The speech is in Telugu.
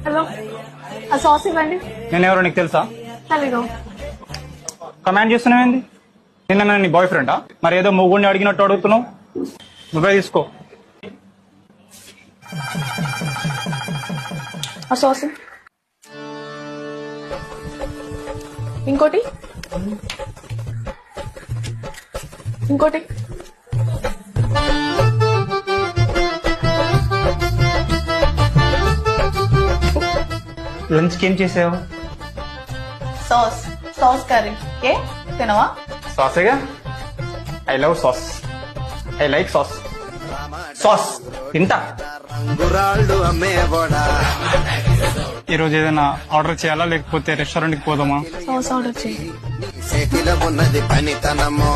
హలో, ఆ సాస్ ఇవ్వండి. నేను ఎవరో నీకు తెలుసా? తెలీదు. కమాండ్ చేస్తున్నావేంది? నిన్న నీ బాయ్ ఫ్రెండా? మరి ఏదో మొగుడిని అడిగినట్టు అడుగుతున్నావు. నువ్వే తీసుకో. ఆ సాస్ ఇంకోటి ఇంకోటి. లంచ్కి ఏం చేసావు? Sauce sauce curry. ఏ తినవా? సాసేగా. I love sauce. I like sauce. Sauce తింటా. ఈరోజు ఏదైనా ఆర్డర్ చేయాలా లేకపోతే రెస్టారెంట్ కి పోదామా? సాస్ ఆర్డర్ చేయి. ఉన్నది పనితనము